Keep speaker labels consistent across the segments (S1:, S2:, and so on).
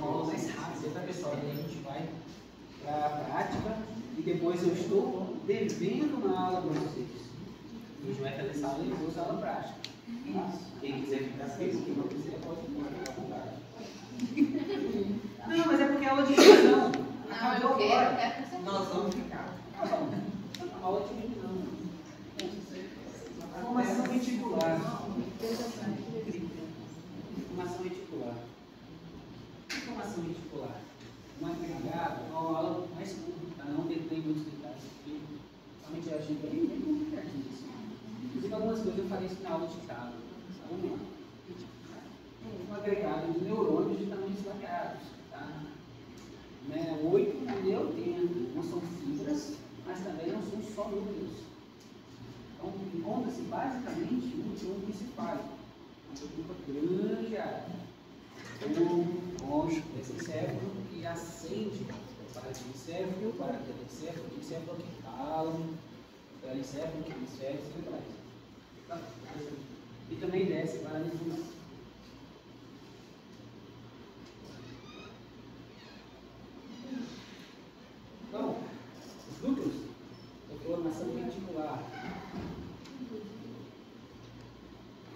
S1: uma aula mais rápida, tá, pessoal? Daí a gente vai para a prática e depois eu estou devendo uma aula para vocês. A gente vai fazer essa aula e depois a aula prática. Quem quiser ficar feliz, quem não quiser pode ficar com vontade. Não, mas é porque é aula de revisão. Acabou agora. Nós vamos ficar. Aula de revisão. Formação reticular. Formação reticular. Formação reticular. Um agregado, uma aula mais curta, tá? Não detém muitos detalhes, porque realmente eu achei bem complicadinho isso. Inclusive, algumas coisas eu falei isso na aula de casa. Vamos lá. Um agregado de neurônios de tamanhos variados. Tá? 8 eu tenho. Não são fibras, mas também não são só núcleos. Então, encontra-se basicamente um tronco encefálico. Uma grande área. Esse encéfalo que acende para o encéfalo, para o encéfalo que tálamo, para o encéfalo que encéfalo cerebrais. E também desce para a medula. Então, os núcleos da formação reticular.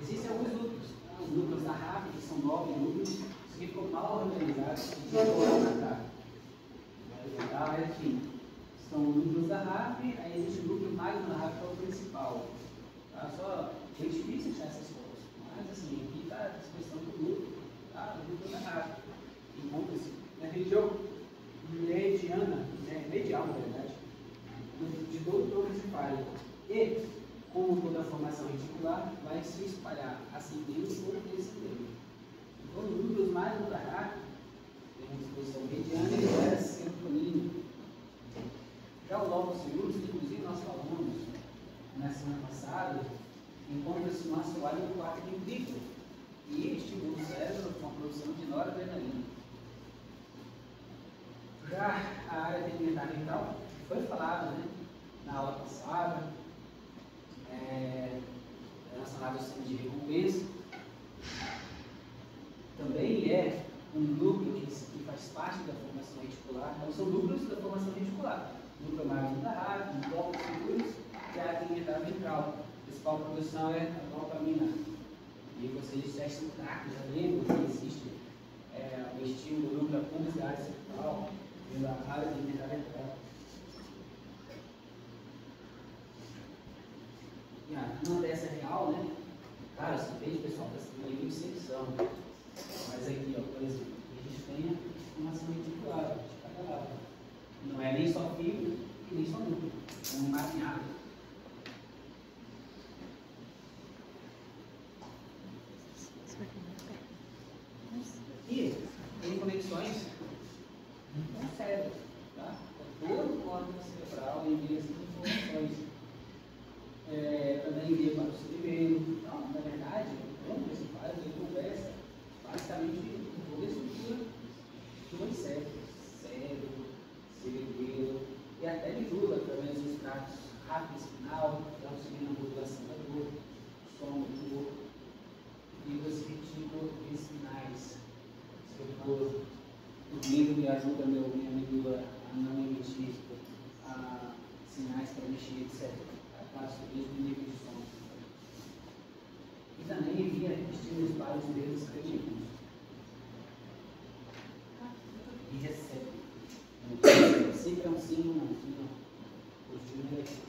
S1: Existem alguns núcleos. Os núcleos da RAP, que são 9 núcleos, que ficam mal organizados e de matar. São núcleos da RAP, aí existe o núcleo magno da RAP, que é o principal. Tá? Só é difícil achar essas coisas. Mas assim, aqui está a descrição do núcleo, tá? Do núcleo da RAP. Encontra-se na região medial, na verdade, de todo o tronco encefálico. E, como toda a formação reticular, vai se espalhar ascendendo ou descendendo. Então, os núcleos mais da RAP tem uma disposição mediana e era serotonina. Já o lobo cilíndrico, inclusive nós falamos na semana passada, encontra-se no assoalho do quarto ventrículo e estimula o cérebro com a produção de noradrenalina. Já a área tegmentar ventral foi falada, né, na aula passada, relacionada ao sistema de recompensa. Também é um núcleo que faz parte da formação reticular. Então, são núcleos da formação reticular. O núcleo magno da RAP, o bloco cilíndrico e a tegmentar ventral. A principal produção é a dopamina. E vocês já estudaram, já lembram que existe o estímulo do núcleo acúmulo da área cerebral pela área tegmentar ventral. Uma dessa é real, né? Cara, você veja, pessoal, está sendo aí uma exceção. Mas aqui, ó, por exemplo, a gente tem a formação reticular de cada lado. Não é nem só fibra e nem só núcleo. É um mapeado. E tem conexões com o cérebro, tá? Todo o córtex cerebral envia essas informações. Também envia para o cerebelo. Então, na verdade, o tronco encefálico ele conversa basicamente com toda a estrutura do encéfalo, cérebro, cerebelo e até medula, através dos tratos rápido espinal, que auxiliam na modulação da dor, som do corpo, e os retículo-espinais. Se eu for dormindo, me ajuda a minha medula a não emitir sinais para mexer, etc. Faço o mesmo nível de som. E também envia estímulos para os dedos canídeos. E recebe. Sempre é um símbolo, não. Positivo e negativo.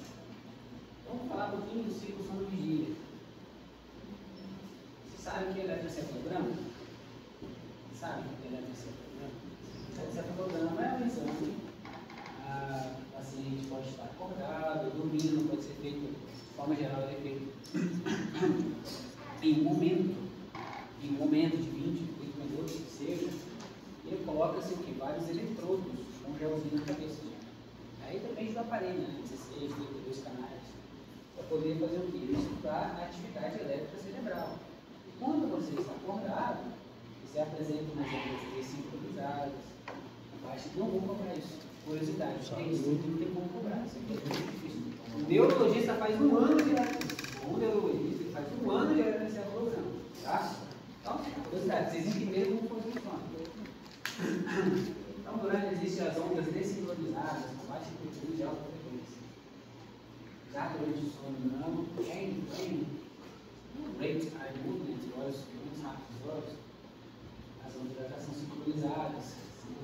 S1: Vamos falar um pouquinho do ciclo sono-vigília. Vocês sabem o que é eletroencefalograma? Sabe o que é eletroencefalograma? Eletroencefalograma é um exame. O paciente pode estar acordado, dormindo, pode ser feito, de forma geral, ele é feito em um momento de 20, 30 minutos, que seja, e coloca-se vários eletrodos com um gelzinho na cabeça. Aí depende do aparelho, né? 16, 32 canais, para poder fazer o quê? Estudar a atividade elétrica cerebral. E quando você está acordado, você apresenta umas ondas sincronizadas, não vou cobrar isso. Curiosidade, não tem como cobrar, isso aqui é muito difícil. O neurologista faz um ano de eletroencefalograma, tá? Então, curiosidade, vocês entenderam como funciona. despertar durante o sono, não. Rate eye movement, olhos muito rápidos, olhos. As ondas já são sincronizadas,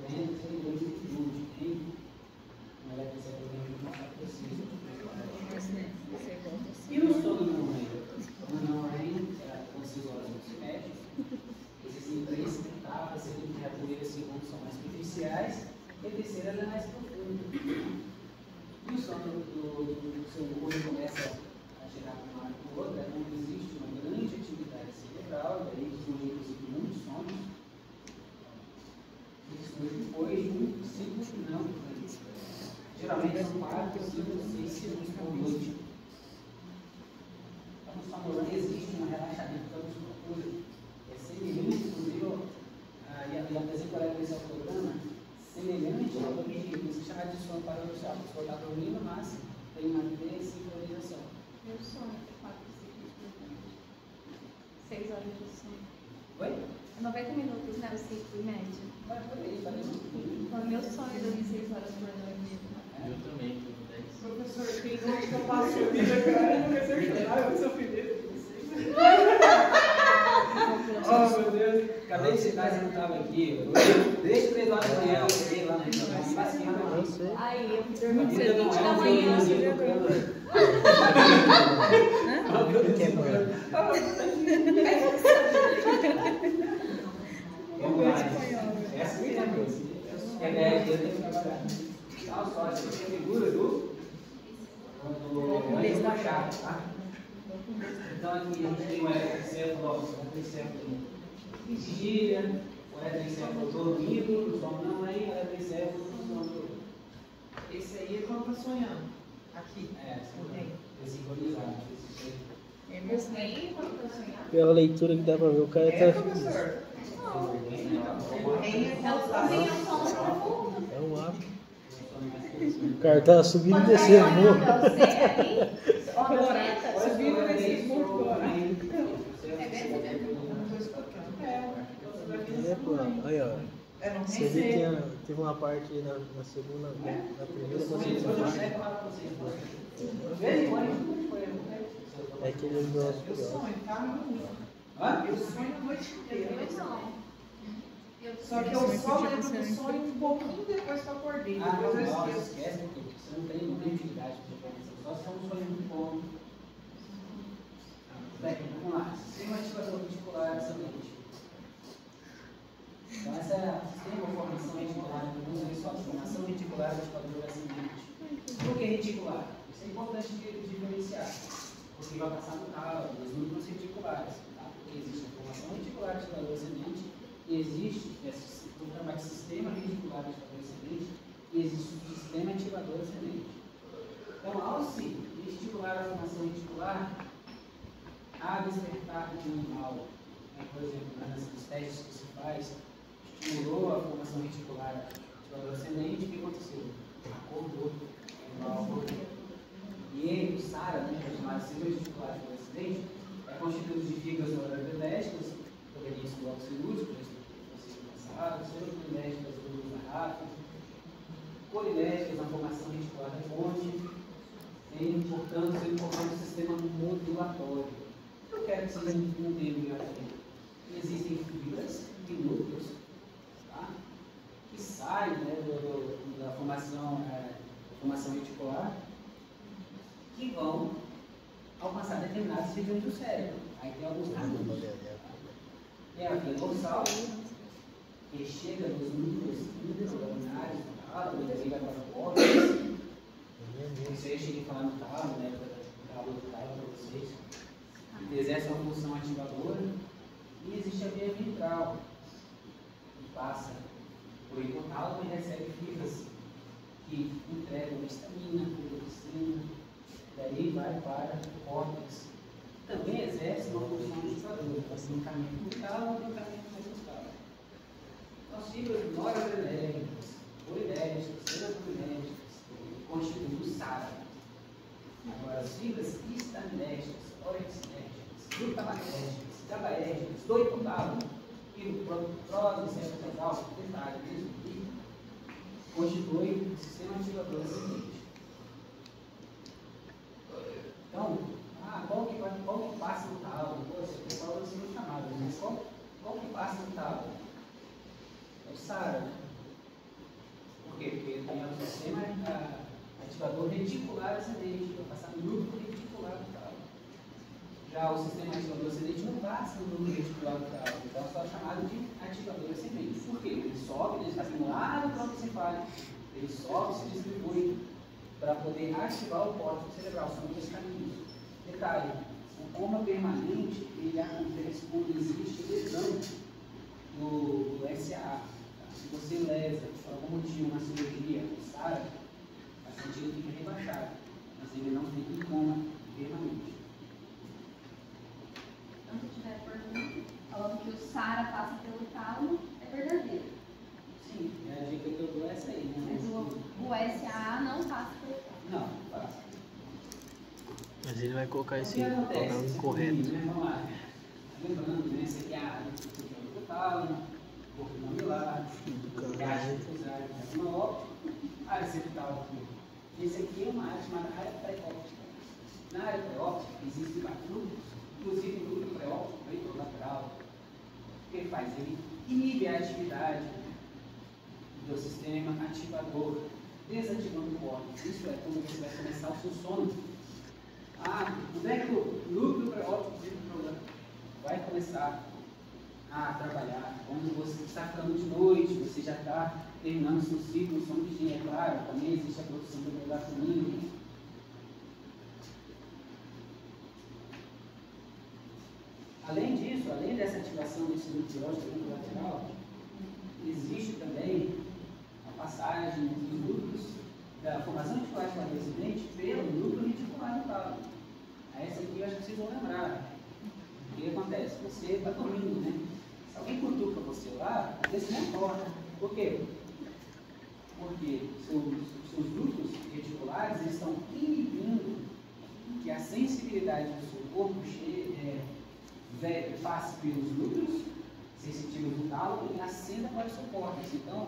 S1: lentas e lentas de juntos. Tem uma eletroencefalograma muito mais preciso. E no sono não REM? No não REM, quando 6 horas não se mexe, existem 3 etapas, segundo que a primeira e a segunda são mais superficiais, e a terceira é mais profunda. E o sono do seu corpo começa a gerar para um lado e para o outro, é quando existe uma grande atividade cerebral, daí surgem inclusive muitos sonhos, e surge depois de um ciclo dinâmico. Geralmente são 4, 5, 6 ciclos por noite. Então, no sono REM existe um relaxamento da musculatura, é semelhante, inclusive, e apresenta o eletroencefalograma, semelhante ao que se chama de sono paradoxal. A pessoa está dormindo, mas tem uma desincronização.
S2: Meu sonho é 4 ciclos por noite. 6 horas de sono.
S1: Oi?
S2: 90 minutos, né? O ciclo médio.
S1: Vai por aí, vai por aí.
S2: Então, meu sonho é dormir 6 horas por noite.
S3: Eu também, tudo 10.
S4: Professor, tem noite que eu passo a vida, cara, eu não quero ser chorar, eu sou filho de vocês. Oh, meu Deus.
S1: Acabei de citar, você não estava aqui. Desde 3 horas da manhã, eu cheguei lá na passeando.
S5: Eu sei.
S2: Aí, eu
S1: A
S2: dormi
S1: vida não
S2: 20
S1: é
S2: da
S1: um
S2: manhã.
S1: violãozinho tocando. Vamos lá. Essa aqui é a coisa. É média, tem que trabalhar. Olha só, essa aqui é a figura do Anjo Machado, tá? Então aqui a gente tem o eletroencefalo vigília, o eletroencefalo dormindo, no sono não aí, o eletroencefalo no sono.
S4: Esse aí é quando tá sonhando. Aqui.
S1: É, desincronizado.
S2: Aí, quando eu sonhar.
S5: Pela leitura que dá pra ver, o cara
S4: É,
S5: tá.
S4: professor?
S2: É o sono profundo.
S5: É um ato. O cara tá subindo e descendo.
S2: Colorado.
S4: Subindo nesse burro agora.
S5: É, pô. Aí, ó.
S4: É, não
S5: Você
S4: tem
S5: vê que teve uma parte aí na segunda, na primeira e na segunda parte. É aquele negócio
S4: Eu
S5: curioso.
S4: sonho, tá?
S1: Hã?
S4: Eu sonho a noite inteira.
S2: Eu
S4: Só que eu só lembro do sonho um pouquinho depois que eu acordei.
S1: Ah,
S4: Depois eu
S1: não,
S4: esqueço.
S1: esquece que você não tem utilidade para isso. Só se for um sonho muito bom. Bem, vamos lá. Sistema ativador reticular ascendente. Então, essa é a sistema ou formação reticular. Vamos ver só a formação reticular ativador ascendente. Por que reticular? Isso é importante de diferenciar. Porque vai passar no talo, nos núcleos reticulares. Tá? Porque existe a formação reticular ativador ascendente e existe, vou chamar de sistema reticular ativador ascendente, e existe o sistema ativador ascendente. Então, ao se estimular a formação reticular, há despertar de um animal, né? Por exemplo, nos testes que se faz, estimulou a formação reticular ativador ascendente, o que aconteceu? Acordou, o animal acordou. E ele, o SARA, né, que é chamado sistema reticular ativador ascendente, é constituído de fibras neuroelétricas, provenientes do óxido cirúrgico, células do rápido, polinérgicas na formação reticular da fonte, e, portanto, sendo importante o sistema modulatório. Eu quero que vocês entendam aqui. Existem fibras e núcleos, tá? Que saem, né, da formação reticular, que vão alcançar determinadas regiões do cérebro. Aí tem alguns núcleos. Tem a via dorsal, que chega nos núcleos intralaminares do tálamo, e daí vai para a córtex. Isso aí eu cheguei a falar no tálamo, né? Da aula do tálamo para vocês. Que exerce uma função ativadora. E existe a via ventral, que passa por hipotálamo e recebe fibras que entregam histamina, cortisona, daí vai para o córtex. Também exerce uma função ativadora, passa um caminho do tálamo e um caminho mais do tálamo. As fibras noradrenérgicas, polinérgicas, serotoninérgicas, constituem o SARA. Agora, as fibras histaminérgicas, orexinérgicas, glutamatérgicas, GABAérgicas, do hipotálamo e o prótese central, detalhe mesmo, que constitui o sistema ativador seguinte. passa o talo? É o SARA. Por quê? Porque tem o sistema ativador reticular ascendente, vai passar no núcleo reticular do talo. Já o sistema ativador ascendente não passa no núcleo reticular do talo, então é só chamado de ativador ascendente. Por quê? Ele sobe, ele está simulado para o encefálico, ele sobe e se distribui para poder ativar o córtex cerebral, são dois caminhos. Detalhe, o coma permanente, ele acontece quando existe lesão do SAA. Se você lesa, por algum motivo, uma cirurgia, o SARA, a paciente fica rebaixado, mas ele não fica em coma permanente.
S2: Então, se tiver pergunta, falando que o SARA passa pelo tálamo, é verdadeiro.
S1: Sim, a dica que eu dou é essa aí, né?
S2: Mas o SAA não passa pelo tálamo.
S1: Não, passa.
S5: Mas ele vai colocar esse
S1: O que acontece?
S5: programa correto.
S1: Né? Vamos lá. Lembrando, né? Esse aqui é a área do tálamo, corpo mamelar, caixa difusária, uma óptica, área septal. Esse aqui é uma área chamada área pré-óptica. Na área pré-óptica existem vários núcleos, inclusive o núcleo pré-óptico ventrolateral. O que ele faz? Ele inibe a atividade do sistema ativador, desativando o córtex. Isso é quando você vai começar o seu sono. Quando é que o núcleo pré-óptico vai começar a trabalhar? Quando você está ficando de noite, você já está terminando seu ciclo, o sono vigília, é claro, também existe a produção de melatonina. Além disso, além dessa ativação desse núcleo lateral, existe também a passagem dos núcleos da formação reticular ascendente pelo núcleo reticular do tálamo. Essa aqui eu acho que vocês vão lembrar. O que acontece? Você está dormindo, né? Se alguém cutuca você lá, você não acorda. Por quê? Porque seus núcleos reticulares eles estão inibindo que a sensibilidade do seu corpo passe pelos núcleos sensitivos do tálamo e ascenda para o seu córtex. Então,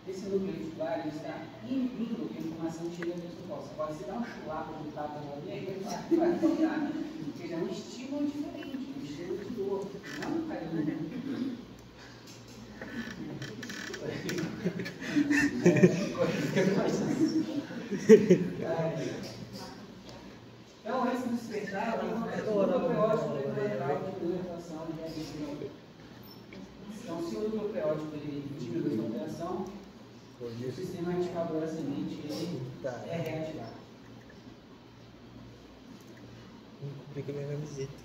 S1: esse núcleo reticular ele está inibindo que a informação chegue ao seu córtex. Agora, se dá um chulapa no tapa de alguém, ele vai tocar, porque já é um estímulo diferente, um estímulo de dor, não um carinho. Então, antes de despertar, tem uma preótico lateral de alteração de reação. Então, se o núcleo preótico ele diminui essa alteração, o sistema ativador ascendente ele é reativado.
S5: Complica minha camiseta.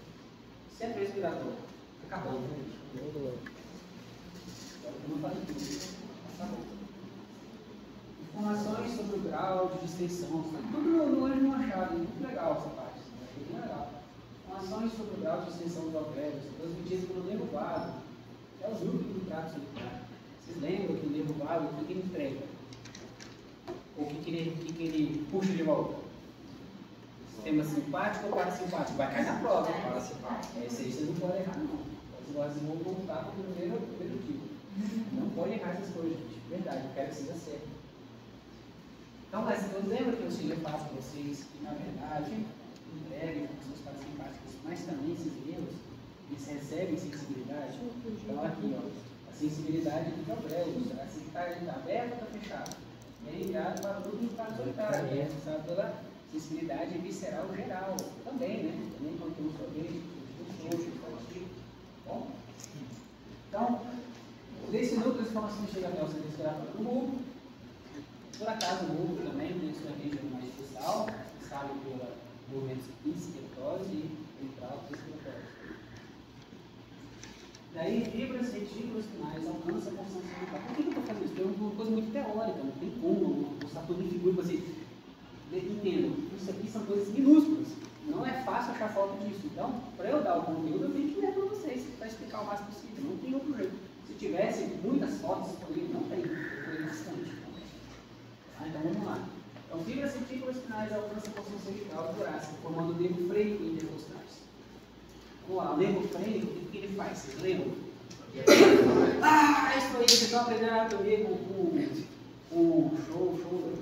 S1: Centro respiratório. Acabou, né? Agora eu não falei tudo. Acabou. Informações sobre o grau de distensão. Tudo no olho machado. Muito legal essa parte. Achei bem legal. Informações sobre o grau de distensão dos alvéolos, transmitidas pelo nervo vago. É o núcleo do trato solitário. Vocês lembram que o nervo vago, o que ele entrega? Ou o que ele puxa de volta? Sistema simpático ou parasimpático? Vai cair na prova. Esse aí vocês não podem errar, não. Vocês vão voltar para o primeiro tipo. Não pode errar essas coisas, gente. Verdade, eu quero que seja certo. Então, mas lembra que eu cheguei a falar para vocês que, na verdade, entrega funções parasimpáticas, mas também esses nervos, eles recebem sensibilidade. Então, aqui, ó, a sensibilidade dos alvéolos, a sensibilidade está aberta ou está fechada? E é ligado para o núcleo solitário, é responsável pela sensibilidade visceral geral, também, né? Também quando tem um sorvete, bom? Então, desse núcleo, as informações chegam até o centro respiratório do bulbo. Por acaso, o bulbo também tem sua região mais distal, sabe pela movimentos isquiotose e ventral respiratório. Daí, fibras retículas finais alcança a consciência vital. Por que eu estou fazendo isso? Porque é uma coisa muito teórica, não tem como postar tudo em figura para vocês entenderem. Isso aqui são coisas minúsculas. Não é fácil achar foto disso. Então, para eu dar o conteúdo, eu tenho que ler para vocês, para explicar o máximo possível. Não tem outro jeito. Se tivesse muitas fotos disponíveis, não tem. Eu tenho bastante. Então, vamos lá. Então, fibras retículas finais alcançam a consciência vital torácica, formando o nervo freio intercostais. Vamos lá, o nervo freio, o que ele faz? Vocês lembram? Isso aí, vocês estão aprendendo anatomia com o shoulder.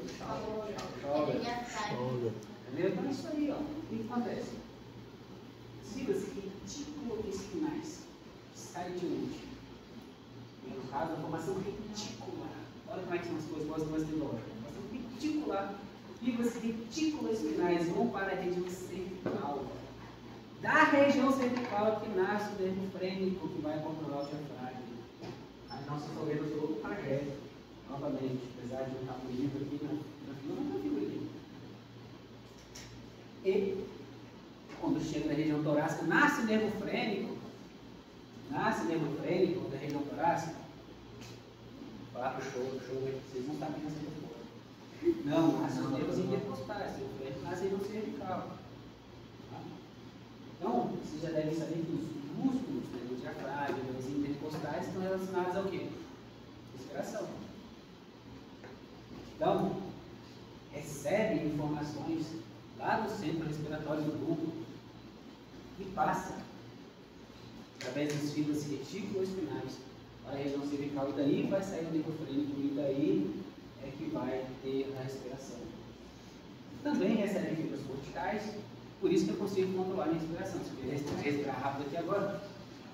S1: Entendeu? Então, é isso aí, ó. O que acontece? Fibras reticuloespinais, saliente. caso, uma formação reticular. Olha como é que são as coisas, gosto de lógica. Formação reticular. Fibras retículas espinais vão para a região cervical. Da região cervical que nasce o nervo frênico, que vai controlar o diafragma. Aí nós estamos vendo todo o trajeto, novamente, apesar de não estar bonito aqui na figura, não está bonito. E quando chega na região torácica, nasce o nervo frênico da região torácica. Vou falar para o show, vocês não sabem essa coisa. Não, nasce os nervos intercostais, o frênico nasce na região cervical. Então, vocês já devem saber que os músculos, né, do diafragma, os intercostais, estão relacionados ao quê? Respiração. Então, recebe informações lá do centro respiratório do bulbo e passa através das fibras reticuloespinais para a região cervical, e daí vai sair o nervo frênico, e daí é que vai ter a respiração. Também recebe fibras corticais. Por isso que eu consigo controlar a minha respiração. Se eu respirar rápido aqui agora,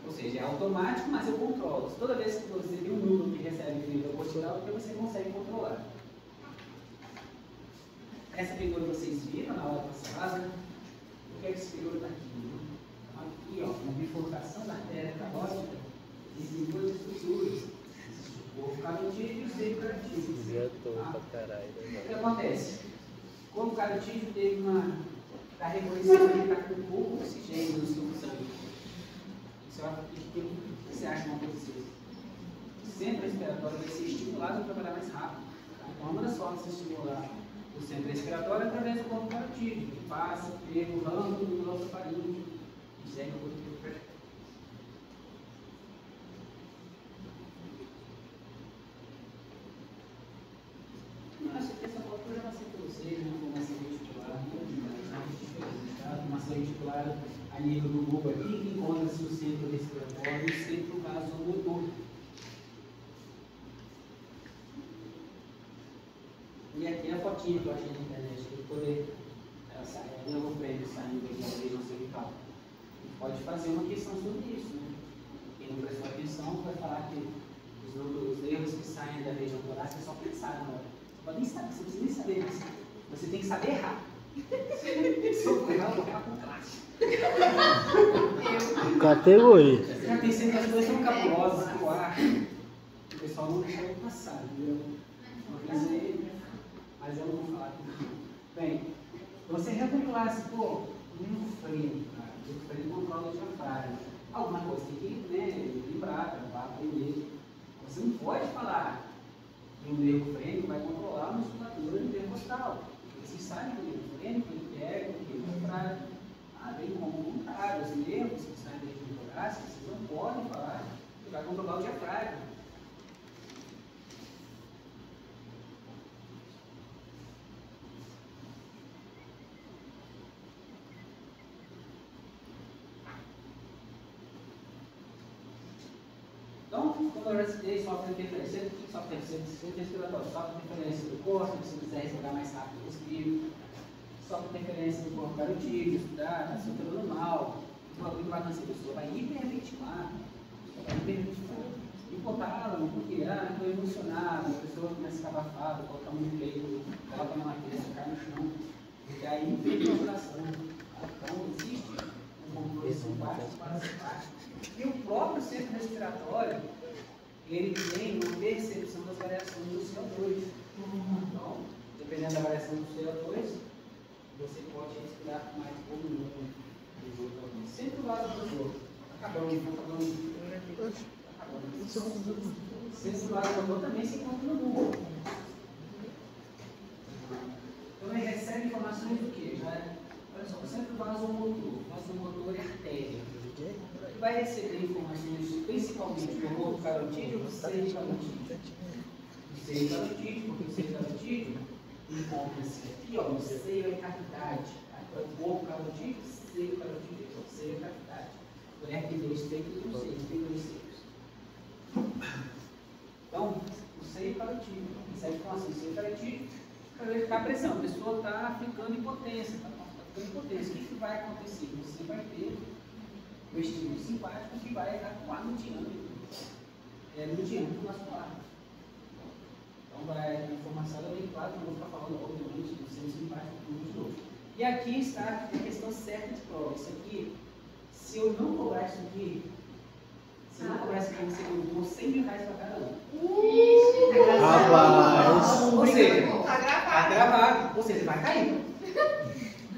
S1: ou seja, é automático, mas eu controlo. Toda vez que você tem um núcleo que recebe fibra cortical, porque você consegue controlar. Essa figura vocês viram na aula passada. O que é que essa figura está aqui? Aqui, ó, uma bifurcação da artéria carótida. Existem duas estruturas. O corpo carotídeo e o seio carotídeo.
S5: Já tô pra caralho.
S1: O que acontece? Como o carotídeo teve está reconhecendo que ele está com pouco oxigênio no seu sangue. O que você acha que vai acontecer? O centro respiratório vai ser estimulado a trabalhar mais rápido. Então, uma das formas de estimular o centro respiratório é através do corpo carotídeo, que passa pelo ramo do nosso faringe e segue o corpo carotídeo. Essa foto eu já passei para vocês, né? Formação reticular, formação reticular a nível do bulbo aqui, que encontra-se o centro respiratório e o centro vasomotor. E aqui a fotinha que eu achei na internet, para poder sair, o nervo frênico saindo da região cervical. Pode fazer uma questão sobre isso, né? Quem não prestou atenção vai falar que os nervos que saem da região torácica é só pensar na hora. Você precisa nem saber disso. Você tem que saber errar. Se eu for errar, eu vou errar com classe.
S5: Categoria.
S1: Você já pensei que as coisas são cabulosas, que eu acho. O pessoal não deixa eu passar, entendeu? Mas eu não vou falar aqui. Bem, você erra com classe, pô, nervo frênico, cara. O nervo frênico controla o diafragma. Alguma coisa tem que, né, lembrar, para aprender. Você não pode falar que o nervo frênico vai controlar a musculatura intercostal. Vocês sabem que o nervo frênico ele pega o diafragma. Bem como o contrário, os nervos que saem da região torácica, vocês não podem falar que vai controlar o diafragma. Então, como eu já citei, sofre interferência, sofre respiratório, sofre interferência do corpo, se você quiser respirar mais rápido, respira. Sofre interferência do corpo carotídeo, da cintura normal, o bagulho vai nascer, a pessoa vai hiperventilar, hipotálamo, porque estou emocionado, a pessoa começa a ficar abafada, coloca a mão no peito, coloca a mão na cabeça, cai no chão, porque aí hiperventilação. Então, existe um controle simpático e parasimpático. E o próprio centro respiratório, ele tem uma percepção das variações do CO2. Então, dependendo da variação do CO2, você pode respirar mais ou menos. Sempre o lado do outro. Acabamos. Sempre o lado do outro também se encontra no bulbo. Então ele recebe informações do quê? Olha só, sempre o vasomotor é artéria. Ele vai receber informações principalmente do corpo carotídeo e do seio carotídeo. O seio carotídeo, porque o seio carotídeo encontra-se aqui, ó, no seio é cavidade. Então, o corpo carotídeo, seio carotídeo, seio é cavidade. O RT tem dois seios e o seio tem dois seios. Então, o seio carotídeo recebe informação do seio carotídeo para verificar a pressão. A pessoa está ficando em potência, O que vai acontecer? Você vai ter o estímulo simpático que vai atuar no diâmetro. no diante do nosso lado. Então, a informação é bem clara, não vou ficar falando, obviamente, não sei se parte tudo de novo. E aqui está a questão certa de prova. Isso aqui, se eu não cobrar isso aqui, se eu não cobrar isso aqui, eu dou 100 mil reais para cada um.
S5: Rapaz!
S1: Ou seja,
S4: Tá
S1: está gravado. Ou seja, vai cair.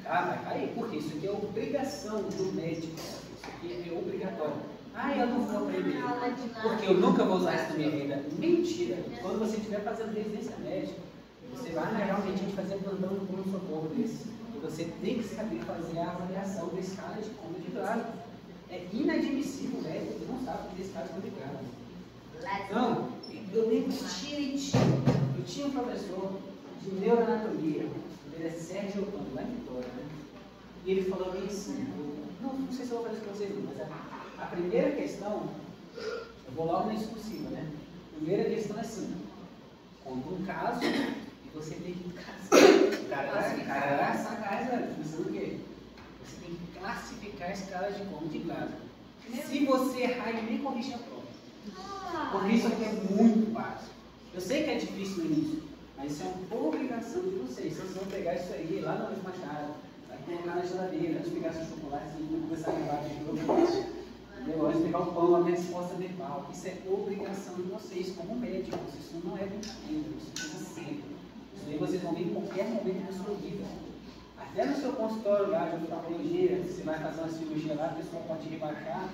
S1: Tá? Vai cair. Porque isso aqui é obrigação do médico. Isso aqui é obrigatório. Ah, eu não vou aprender. Porque eu nunca vou usar isso na minha vida. Mentira. Quando você estiver fazendo residência médica, você vai realmente fazer plantão no pronto-socorro desse. E você tem que saber fazer a avaliação desse cara de conta de grado. É inadmissível o médico que não sabe fazer esse cara de conta de grado. Então, eu lembro direitinho. Eu tinha um professor de neuroanatomia, ele é Sérgio Otônio, lá em Vitória, né? E ele falou bem assim, não sei se eu vou fazer isso com vocês, mas a primeira questão, eu vou logo na discursiva, né? A primeira questão é assim, conta um caso e você tem que classificar. O cara era sagaz, né? Pensando o quê? Você tem que classificar esse cara de como de grado. Se você errar, ele nem corrige a prova. Porque isso aqui é muito fácil. Eu sei que é difícil no início, mas isso é uma obrigação de vocês. Vocês vão pegar isso aí lá no Machado, vai colocar na geladeira, antes de pegar seu chocolate, vocês vão começar a levar de jogo. Antes de pegar o pão, a resposta verbal. Isso é obrigação de vocês, como médicos. Isso não é brincadeira, isso precisa ser. Isso aí vocês vão ver em qualquer momento da sua vida. Até no seu consultório lá de oftalmologia, você vai fazer uma cirurgia lá, a pessoa pode rebaixar.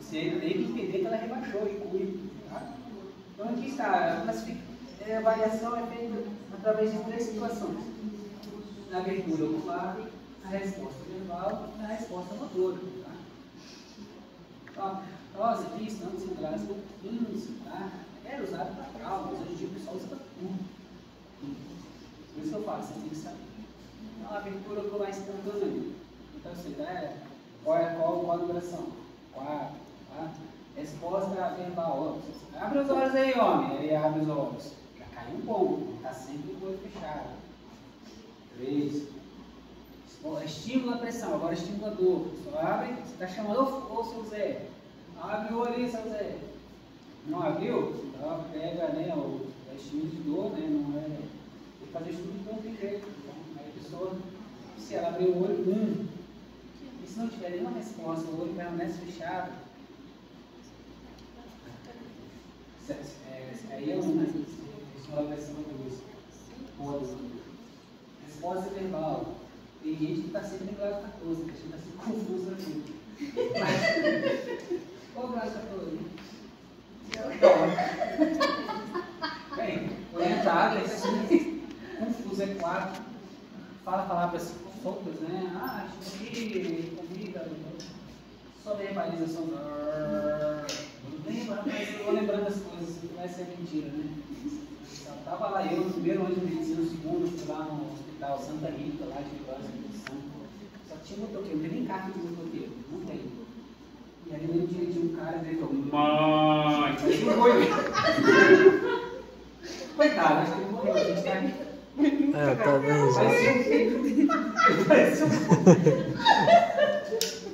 S1: Você tem que entender que ela rebaixou e cuide. Tá? Então aqui está, a avaliação é feita através de 3 situações. Na abertura ocular, a resposta verbal e a resposta motora. Tá? Nós aqui estamos em classe do 15, tá? Era usado para trauma, mas hoje em dia o pessoal usa para tudo. Por isso que eu falo, você tem que saber. Então a abertura ocular instantânea. Então você dá, qual a duração? 4, tá? Resposta verbal. Abre os olhos aí, homem. Aí abre os olhos. Já caiu um ponto. Está sempre com o olho fechado. 3. Estímulo à pressão. Agora estímulo à dor. Só abre. Você está chamando o seu Zé. Abre o olho aí, seu Zé. Não abriu? Então pega, né, o estímulo de dor, né? Não é. Tem que fazer estudo de dor de jeito. Então, aí a pessoa, se ela abrir o olho, e se não tiver nenhuma resposta, o olho permanece fechado. Aí é uma, isso é uma versão do resposta verbal. Tem gente que está sempre em grau 14, que a gente está sempre confuso aqui. Qual o grau 14? Bem, orientado é 5, confuso é 4, fala palavras soltas, né? Ah, xixi, comida, só verbalização. Lembra, mas eu vou lembrando as coisas, que vai ser mentira, né? Estava lá eu no primeiro ano de medicina, no segundo, fui lá no hospital Santa Rita, lá de Vitória, só tinha motoqueiro, não tem nem carro de motoqueiro, não tem. E aí no dia de um cara gritou, mãe, mas não foi. Coitado, acho que ele morreu, a gente tá aqui.
S5: Tá bem.
S1: Parecia um.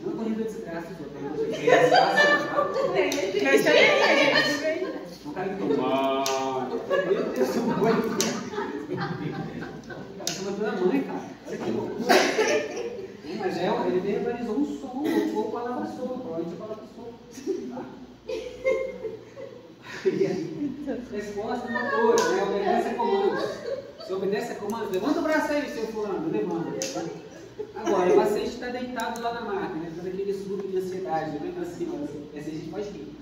S1: Não corrida de desgraça, o cara gritou, meu Deus, o cara chama toda a mãe, cara. Olha que loucura. Mas ele verbalizou um som, ou palavra solta, provavelmente a palavra solta. Resposta motora, né? Obedece a comandos. Se obedece a comandos, levanta o braço aí, seu fulano, levanta. Agora, o paciente está deitado lá na máquina, né? Faz aquele surto de ansiedade, né? Assim, ó, essa a gente pode rir.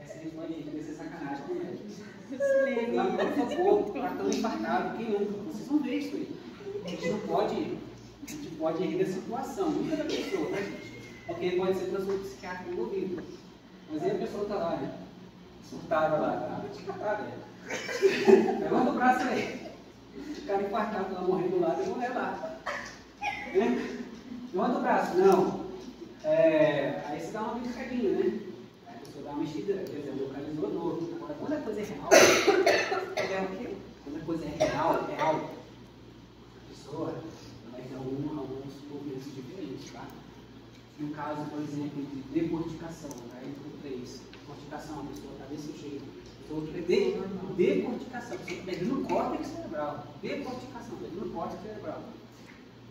S1: Essa a gente pode rir, deve ser sacanagem com ele. Lá no socorro, está tão infartado, quem nunca? Vocês vão ver isso aí. A gente pode rir da situação, nunca da pessoa, tá, gente? Porque pode ser transtorno psiquiátrico envolvido. Mas aí a pessoa está lá, né? Surtada lá, vai te catar, velho. Levanta o braço aí. O cara infartado lá, morrendo do lado, eu vou levar. Levanta o braço, não. Aí você dá uma brincadinha, né? Aí a pessoa dá uma mexida, quer dizer, localizou a dor. Agora, quando a coisa é real, é o quê? Quando a coisa é real, a pessoa vai ter alguns movimentos diferentes, tá? No caso, por exemplo, de decorticação, aí o 3, corticação, a pessoa está desse jeito. Decorticação, você está perdendo o córtex cerebral. Decorticação, perdendo o córtex cerebral.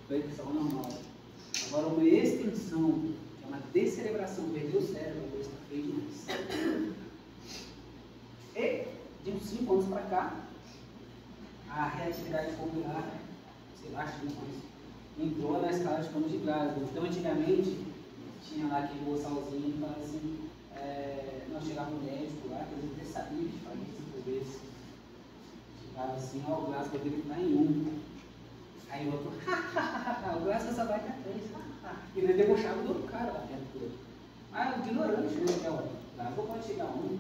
S1: Decorticação normal. Agora, uma extensão, que é uma descerebração, perdeu o cérebro, a coisa está feia demais. E, de uns 5 anos para cá, a reatividade popular, sei lá, acho que não entrou na escala de campos de Glasgow. Então, antigamente, tinha lá aquele bossalzinho que falava assim, não, chegava um médico lá, que eles até sabiam de fazer 5 vezes. Chegava assim, ó, o Glasgow dele está em 1. Aí o outro, o Glasgow só vai até 3. E ele debochava do outro cara lá dentro dele. Ah, ignorante, né? Que é o Glasgow pode chegar a 1.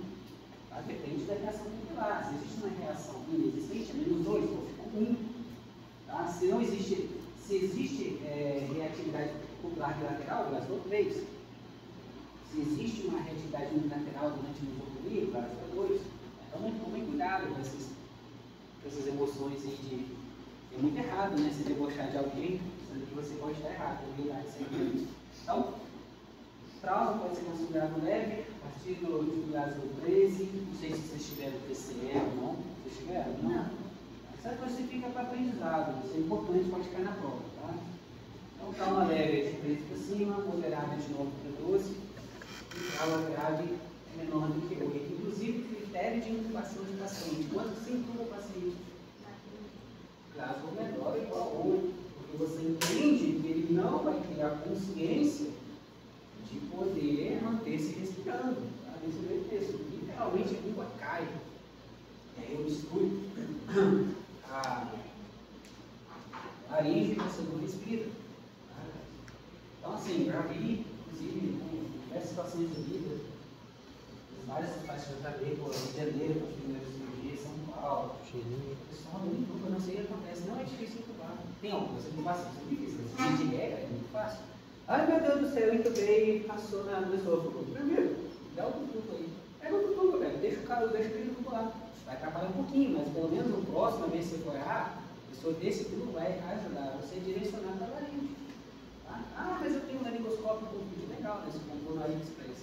S1: Tá? Depende da reação popular. Se existe uma reação inexistente, é menos 2, então fica 1. Tá? Se existe reatividade popular bilateral, Glasgow 3. Se existe uma reatividade unilateral durante o mesofonia, Glasgow 2. Então, tomem cuidado com essas emoções aí de... É muito errado, né? Se debochar de alguém, sendo que você pode estar errado, a humildade sempre. Então, trauma pode ser considerado leve, a partir do Glasgow 13. Não sei se vocês tiveram TCE ou não. Vocês tiveram? Não. Essa coisa fica para aprendizado, isso é importante, pode ficar na prova, tá? Então, trauma leve é de 13 para cima, moderado é de 9 para 12, e trauma grave é menor do que 8. Inclusive, critério de intubação de paciente. Quanto você intuba o paciente? Glasgow menor é igual a 8, porque você entende que ele não vai ter a consciência de poder manter-se respirando. Tá? Isso é o texto. Literalmente a língua cai. Eu misturo a laringe e você não respira. Tá? Então, assim, já vi, inclusive, em diversas situações da vida, várias situações da vida, Rio de Janeiro, com as primeiras cirurgias, São Paulo, pessoal, eu não sei o que acontece, não é difícil intubar. Tem algumas intubações que são difíceis, de regra é muito fácil. Ai meu Deus do céu, eu intubei e passou na esôfago. Primeiro, dá o tubo aí. Pega o tubo, velho, deixa ele intubar. Vai atrapalhar um pouquinho, mas pelo menos no próximo vez que você for errar, a pessoa desse tubo vai ajudar você a direcionar para a laringe. Tá? Ah, mas eu tenho um laringoscópio com vídeo legal nesse compor Laringe Express.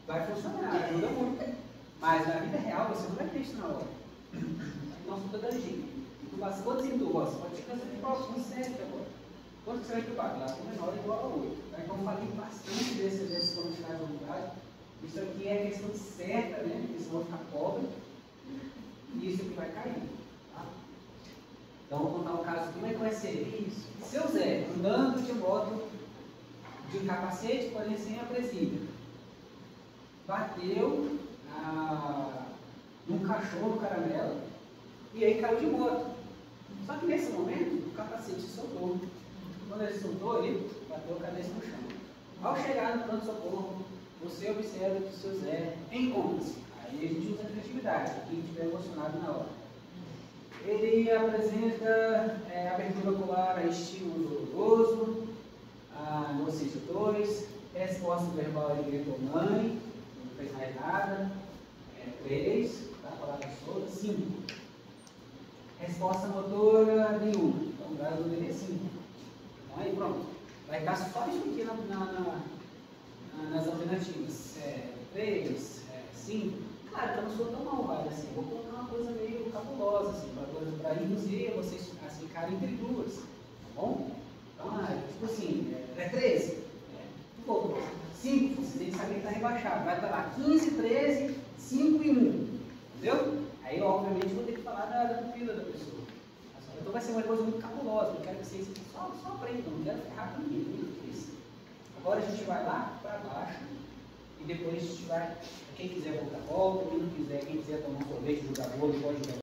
S1: Vai funcionar, ajuda muito. Mas na vida real você não vai ter isso na hora. Nossa, toda a gente. Intubação, quantos intubas? Pode ter câncer de próximo, 7 agora. Quanto você vai intubar? Glasgow menor é igual a 8. Então, eu falei bastante desses quantidades de unidade. Isso aqui é a questão certa, né? Porque senão vai ficar pobre. E isso aqui vai cair. Tá? Então, vou contar um caso. Como é que vai ser isso? Seu Zé, andando de moto, de capacete, porém sem a presídio, bateu num cachorro caramelo e aí caiu de moto. Só que nesse momento o capacete soltou. Quando ele soltou, ele bateu a cabeça no chão. Ao chegar no pronto-socorro, você observa que o seu Zé encontra-se. Aí a gente usa a criatividade, quem estiver emocionado na hora. Ele apresenta abertura ocular a estímulo doloroso, ou seja, 2, resposta verbal ele gritou mãe, não fez mais nada, 3, tá? Palavra solta, 5. Resposta motora nenhuma, então o Glasgow dele é 5. Então aí pronto, vai ficar só isso aqui nas alternativas, 3, 5. Claro, eu não sou tão malvado assim, vou colocar uma coisa meio cabulosa, assim, para induzir vocês a ficarem entre duas, tá bom? Então, tipo assim, 13, pouco, 5, você tem que saber que está rebaixado, vai estar lá 15, 13, 5 e 1, entendeu? Aí, obviamente, vou ter que falar da pupila da pessoa. Então, vai ser uma coisa muito cabulosa, eu quero que vocês só aprendam, não quero ferrar com ninguém, muito difícil. Agora a gente vai lá para baixo e depois a gente vai, quem quiser voltar, volta, quem não quiser, quem quiser tomar um sorvete, jogar vôlei, pode jogar.